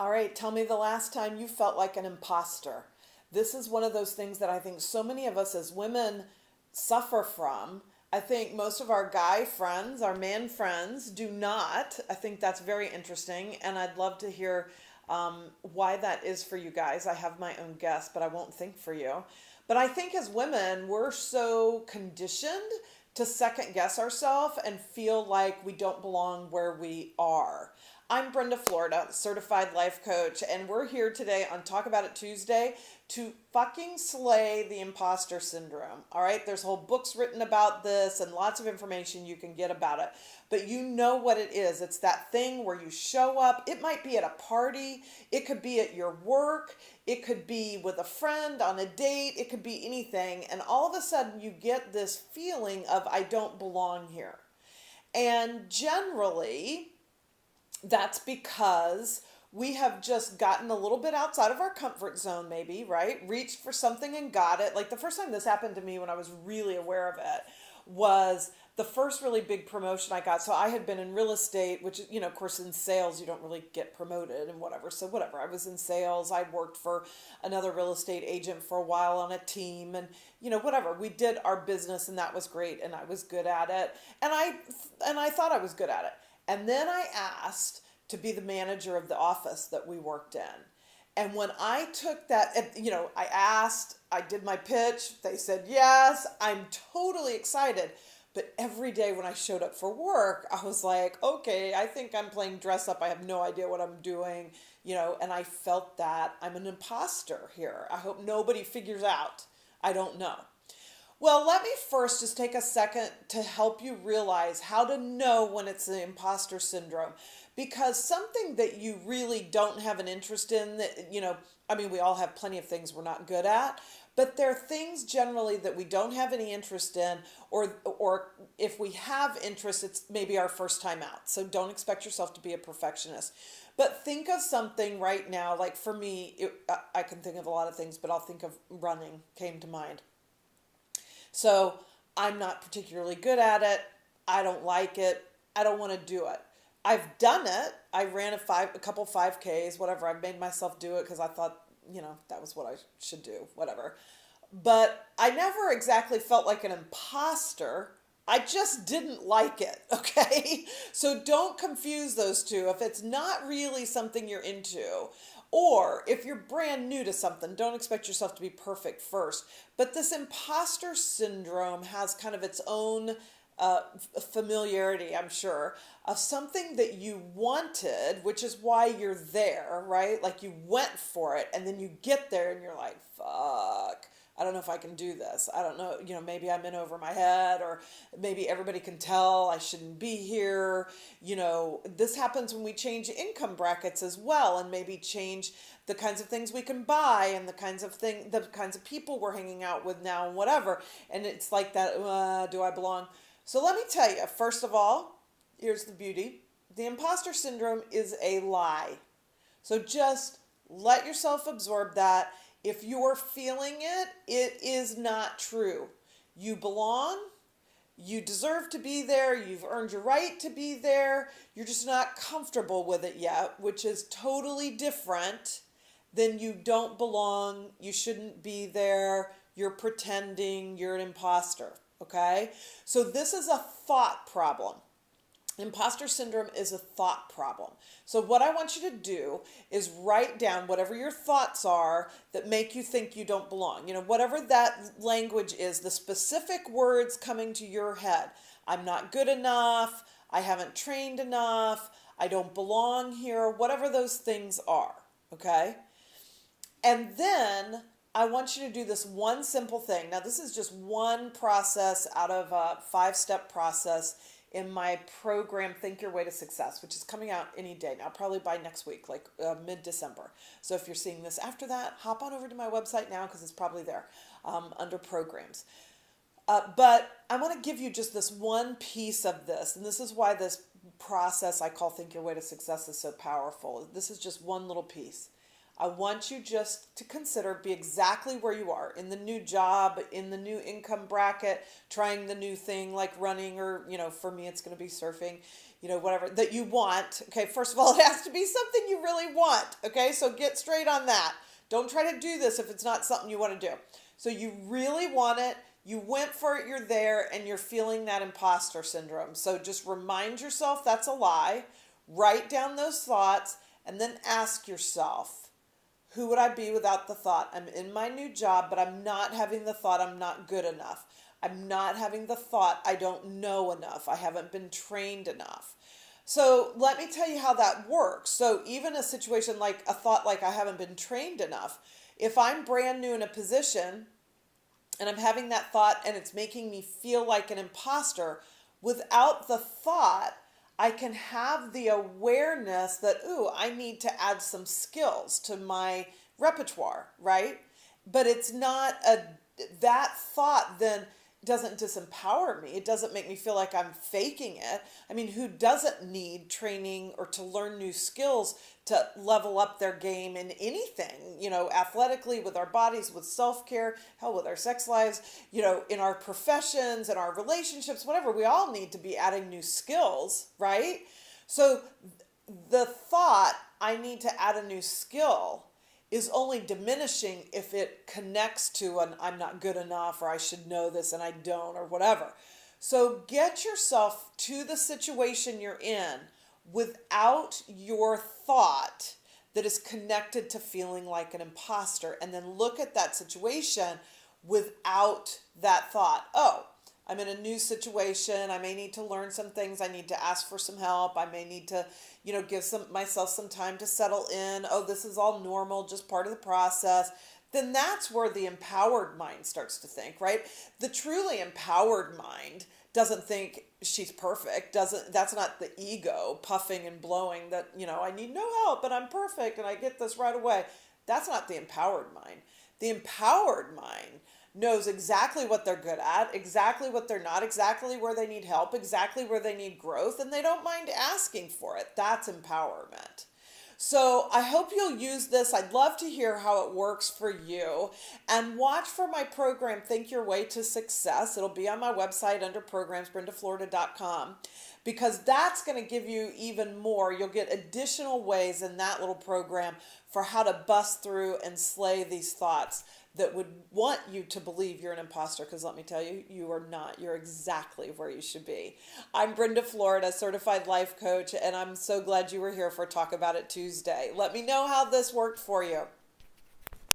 All right, tell me the last time you felt like an imposter. This is one of those things that I think so many of us as women suffer from. I think most of our guy friends, our man friends, do not. I think that's very interesting, and I'd love to hear why that is for you guys. I have my own guess, but I won't think for you. But I think as women, we're so conditioned to second guess ourselves and feel like we don't belong where we are. I'm Brenda Florida, certified life coach, and we're here today on Talk About It Tuesday to fucking slay the imposter syndrome. All right, there's whole books written about this and lots of information you can get about it. But you know what it is. It's that thing where you show up. It might be at a party, it could be at your work, it could be with a friend on a date, it could be anything. And all of a sudden, you get this feeling of, I don't belong here. And generally, that's because we have just gotten a little bit outside of our comfort zone, maybe, right? Reached for something and got it. Like the first time this happened to me when I was really aware of it was the first really big promotion I got. So I had been in real estate, which, of course, in sales, you don't really get promoted and whatever. So, whatever. I was in sales. I worked for another real estate agent for a while on a team and, whatever. We did our business and that was great and I was good at it. And I thought I was good at it. And then I asked to be the manager of the office that we worked in. And when I took that, I asked, I did my pitch, they said yes, I'm totally excited. But every day when I showed up for work, I was like, okay, I think I'm playing dress up. I have no idea what I'm doing, and I felt that I'm an imposter here. I hope nobody figures out. I don't know. Well, let me first just take a second to help you realize how to know when it's the imposter syndrome. Because something that you really don't have an interest in, we all have plenty of things we're not good at, but there are things generally that we don't have any interest in, or if we have interest, it's maybe our first time out. So don't expect yourself to be a perfectionist. But think of something right now, like for me, I can think of a lot of things, but I'll think of running came to mind. So I'm not particularly good at it. I don't like it. I don't want to do it. I've done it. I ran a couple 5Ks, whatever. I've made myself do it because I thought, that was what I should do, whatever. But I never exactly felt like an imposter. I just didn't like it, okay? So don't confuse those two. If it's not really something you're into, or if you're brand new to something, don't expect yourself to be perfect first. But this imposter syndrome has kind of its own familiarity, I'm sure, of something that you wanted, which is why you're there, right? Like you went for it, and then you get there and you're like, fuck. I don't know if I can do this. I don't know, maybe I'm in over my head, or maybe everybody can tell I shouldn't be here. This happens when we change income brackets as well, and maybe change the kinds of things we can buy and the kinds of people we're hanging out with now and whatever. And it's like that, do I belong? So let me tell you, first of all, here's the beauty. The imposter syndrome is a lie. So just let yourself absorb that. If you're feeling it, it is not true. You belong. You deserve to be there. You've earned your right to be there. You're just not comfortable with it yet, which is totally different than you don't belong. You shouldn't be there. You're pretending you're an imposter. Okay? So this is a thought problem. Imposter syndrome is a thought problem. So what I want you to do is write down whatever your thoughts are that make you think you don't belong. Whatever that language is, the specific words coming to your head. I'm not good enough. I haven't trained enough. I don't belong here. Whatever those things are. Okay? And then I want you to do this one simple thing. Now, this is just one process out of a 5-step process in my program, Think Your Way to Success, which is coming out any day now, probably by next week, like mid-December. So if you're seeing this after that, hop on over to my website now because it's probably there under programs. But I want to give you just this one piece of this, and this is why this process I call Think Your Way to Success is so powerful. This is just one little piece. I want you just to consider, be exactly where you are in the new job, in the new income bracket, trying the new thing like running or, for me, it's going to be surfing. whatever that you want. Okay, first of all, it has to be something you really want. Okay, so get straight on that. Don't try to do this if it's not something you want to do. So you really want it, you went for it, you're there, and you're feeling that imposter syndrome. So just remind yourself that's a lie, write down those thoughts, and then ask yourself, who would I be without the thought? I'm in my new job, but I'm not having the thought I'm not good enough. I'm not having the thought I don't know enough. I haven't been trained enough. So let me tell you how that works. So even a situation like a thought like I haven't been trained enough, if I'm brand new in a position and I'm having that thought and it's making me feel like an imposter, without the thought, I can have the awareness that, ooh, I need to add some skills to my repertoire, right? But it's not that thought then doesn't disempower me. It doesn't make me feel like I'm faking it. I mean, who doesn't need training or to learn new skills to level up their game in anything, athletically, with our bodies, with self-care, hell, with our sex lives, in our professions, in our relationships, whatever. We all need to be adding new skills, right? So the thought, I need to add a new skill, is only diminishing if it connects to an I'm not good enough, or I should know this and I don't, or whatever. So get yourself to the situation you're in without your thought that is connected to feeling like an imposter, and then look at that situation without that thought. Oh, I'm in a new situation. I may need to learn some things. I need to ask for some help. I may need to, give myself some time to settle in. Oh, this is all normal, just part of the process. Then that's where the empowered mind starts to think, right? The truly empowered mind doesn't think she's perfect. That's not the ego puffing and blowing that, I need no help and I'm perfect and I get this right away. That's not the empowered mind. The empowered mind knows exactly what they're good at, exactly what they're not, exactly where they need help, exactly where they need growth, and they don't mind asking for it. That's empowerment. So I hope you'll use this. I'd love to hear how it works for you. And watch for my program, Think Your Way to Success. It'll be on my website under programs, brendaflorida.com, because that's going to give you even more. You'll get additional ways in that little program for how to bust through and slay these thoughts that would want you to believe you're an imposter, because let me tell you, you are not. You're exactly where you should be. I'm Brenda Florida, certified life coach, and I'm so glad you were here for Talk About It Tuesday. Let me know how this worked for you.